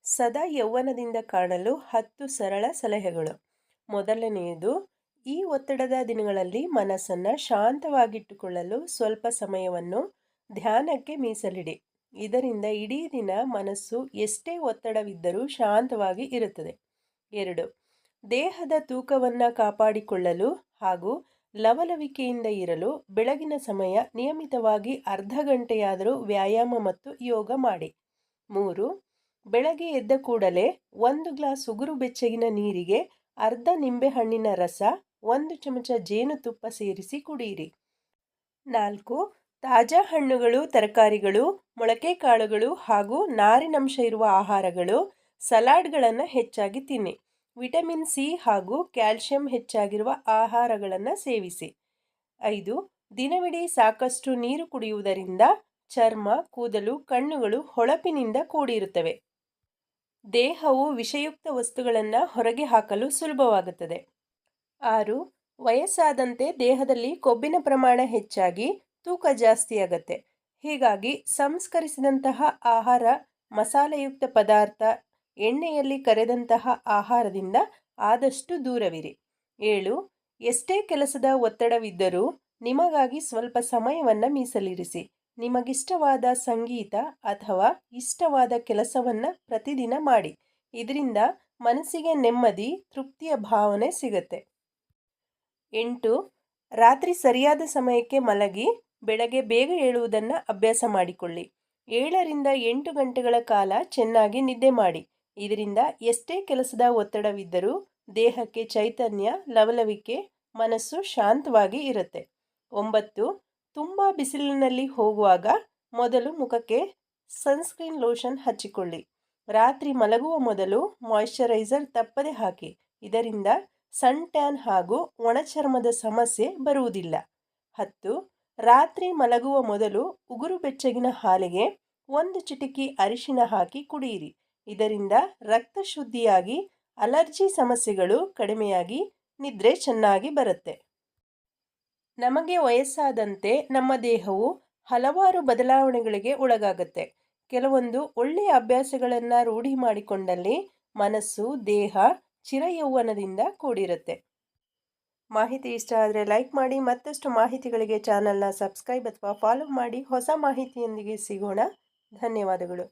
ಸದಾ ಯೌವನದಿಂದ ಕಾಣಲು 10 ಸರಳ ಸಲಹೆಗಳು. ಮೊದಲನೆಯದು, ಈ ಒತ್ತಡದ ದಿನಗಳಲ್ಲಿ ಮನಸ್ಸನ್ನು ಶಾಂತವಾಗಿಟ್ಟುಕೊಳ್ಳಲು ಸ್ವಲ್ಪ ಸಮಯವನ್ನು ಧ್ಯಾನಕ್ಕೆ ಮೀಸಲಿಡಿ. ಇದರಿಂದ ಇಡೀ ದಿನ ಮನಸ್ಸು ಎಷ್ಟೇ ಒತ್ತಡವಿದ್ದರೂ ಶಾಂತವಾಗಿ ಇರುತ್ತದೆ. 2. ದೇಹದ ತೂಕವನ್ನು ಕಾಪಾಡಿಕೊಳ್ಳಲು ಹಾಗೂ ಲವಲವಿಕೆಯಿಂದ ಇರಲು ಬೆಳಗಿನ ಸಮಯ ನಿಯಮಿತವಾಗಿ ಅರ್ಧ ಗಂಟೆಯಾದರೂ ವ್ಯಾಯಾಮ ಮತ್ತು ಯೋಗ ಮಾಡಿ. 3. ಬೆಳಗ್ಗೆ ಎದ್ದ ಕೂಡಲೇ 1 ಗ್ಲಾಸ್ ಉಗುರು ಬೆಚ್ಚಗಿನ ನೀರಿಗೆ ಅರ್ಧ ನಿಂಬೆಹಣ್ಣಿನ ರಸ, 1 ಚಮಚ ಜೇನುತುಪ್ಪ ಸೇರಿಸಿ ಕುಡಿಯಿರಿ. 4. ತಾಜಾ ಹಣ್ಣುಗಳು, ತರಕಾರಿಗಳು, ಮೊಳಕೆ ಕಾಳುಗಳು ಹಾಗೂ ನಾರಿನಂಶ ಇರುವ ಆಹಾರಗಳು, ಸಲಾಡ್ಗಳನ್ನು ಹೆಚ್ಚಾಗಿ ತಿನ್ನಿ. ವಿಟಮಿನ್ ಸಿ ಹಾಗೂ ಕ್ಯಾಲ್ಸಿಯಂ ಹೆಚ್ಚಾಗಿರುವ ಆಹಾರಗಳನ್ನು ಸೇವಿಸಿ. 5. ದಿನವಿಡೀ ಸಾಕಷ್ಟು ನೀರು ಕುಡಿಯುವುದರಿಂದ ಚರ್ಮ, ಕೂದಲು, ಕಣ್ಣುಗಳು ಹೊಳಪಿನಿಂದ ಕೂಡಿರುತ್ತವೆ. ದೇಹವು ವಿಷಯುಕ್ತ ವಸ್ತುಗಳನ್ನು ಹೊರಗೆ ಹಾಕಲು ಸುಲಭವಾಗುತ್ತದೆ. 6. ವಯಸ್ಸಾದಂತೆ ದೇಹದಲ್ಲಿ ಕೊಬ್ಬಿನ ಪ್ರಮಾಣ ಹೆಚ್ಚಾಗಿ ತೂಕ ಜಾಸ್ತಿಯಾಗತ್ತೆ. ಹೀಗಾಗಿ ಸಂಸ್ಕರಿಸಿದಂತಹ ಆಹಾರ, ಮಸಾಲೆಯುಕ್ತ ಪದಾರ್ಥ, ಎಣ್ಣೆಯಲ್ಲಿ ಕರೆದಂತಹ ಆಹಾರದಿಂದ ಆದಷ್ಟು ದೂರವಿರಿ. 7. ಎಷ್ಟೇ ಕೆಲಸದ ಒತ್ತಡವಿದ್ದರೂ ನಿಮಗಾಗಿ ಸ್ವಲ್ಪ ಸಮಯವನ್ನು ಮೀಸಲಿರಿಸಿ. ನಿಮಗಿಷ್ಟವಾದ ಸಂಗೀತ ಅಥವಾ ಇಷ್ಟವಾದ ಕೆಲಸವನ್ನು ಪ್ರತಿದಿನ ಮಾಡಿ. ಇದರಿಂದ ಮನಸ್ಸಿಗೆ ನೆಮ್ಮದಿ, ತೃಪ್ತಿಯ ಭಾವನೆ ಸಿಗುತ್ತೆ. 8. ರಾತ್ರಿ ಸರಿಯಾದ ಸಮಯಕ್ಕೆ ಮಲಗಿ ಬೆಳಗ್ಗೆ ಬೇಗ ಏಳುವುದನ್ನು ಅಭ್ಯಾಸ ಮಾಡಿಕೊಳ್ಳಿ. 7ರಿಂದ 8 ಗಂಟೆಗಳ ಕಾಲ ಚೆನ್ನಾಗಿ ನಿದ್ದೆ ಮಾಡಿ. ಇದರಿಂದ ಎಷ್ಟೇ ಕೆಲಸದ ಒತ್ತಡವಿದ್ದರೂ ದೇಹಕ್ಕೆ ಚೈತನ್ಯ, ಲವಲವಿಕೆ, ಮನಸ್ಸು ಶಾಂತವಾಗಿ ಇರುತ್ತೆ. 9. ತುಂಬ ಬಿಸಿಲಿನಲ್ಲಿ ಹೋಗುವಾಗ ಮೊದಲು ಮುಖಕ್ಕೆ ಸನ್ಸ್ಕ್ರೀನ್ ಲೋಷನ್ ಹಚ್ಚಿಕೊಳ್ಳಿ. ರಾತ್ರಿ ಮಲಗುವ ಮೊದಲು ಮಾಯಿಶ್ಚರೈಸರ್ ತಪ್ಪದೆ ಹಾಕಿ. ಇದರಿಂದ ಸನ್ ಟ್ಯಾನ್ ಹಾಗೂ ಒಣಚರ್ಮದ ಸಮಸ್ಯೆ ಬರುವುದಿಲ್ಲ. 10. ರಾತ್ರಿ ಮಲಗುವ ಮೊದಲು ಉಗುರು ಬೆಚ್ಚಗಿನ ಹಾಲಿಗೆ 1 ಚಿಟಿಕೆ ಅರಿಶಿನ ಹಾಕಿ ಕುಡಿಯಿರಿ. ಇದರಿಂದ ರಕ್ತ ಶುದ್ಧಿಯಾಗಿ ಅಲರ್ಜಿ ಸಮಸ್ಯೆಗಳು ಕಡಿಮೆಯಾಗಿ ನಿದ್ರೆ ಚೆನ್ನಾಗಿ ಬರುತ್ತೆ. ನಮಗೆ ವಯಸ್ಸಾದಂತೆ ನಮ್ಮ ದೇಹವು ಹಲವಾರು ಬದಲಾವಣೆಗಳಿಗೆ ಒಳಗಾಗುತ್ತೆ. ಕೆಲವೊಂದು ಒಳ್ಳೆಯ ಅಭ್ಯಾಸಗಳನ್ನು ರೂಢಿ ಮಾಡಿಕೊಂಡಲ್ಲಿ ಮನಸ್ಸು, ದೇಹ ಚಿರಯೌವನದಿಂದ ಕೂಡಿರುತ್ತೆ. ಮಾಹಿತಿ ಇಷ್ಟ ಆದರೆ ಲೈಕ್ ಮಾಡಿ. ಮತ್ತಷ್ಟು ಮಾಹಿತಿಗಳಿಗೆ ಚಾನಲ್ನ ಸಬ್ಸ್ಕ್ರೈಬ್ ಅಥವಾ ಫಾಲೋ ಮಾಡಿ. ಹೊಸ ಮಾಹಿತಿಯೊಂದಿಗೆ ಸಿಗೋಣ. ಧನ್ಯವಾದಗಳು.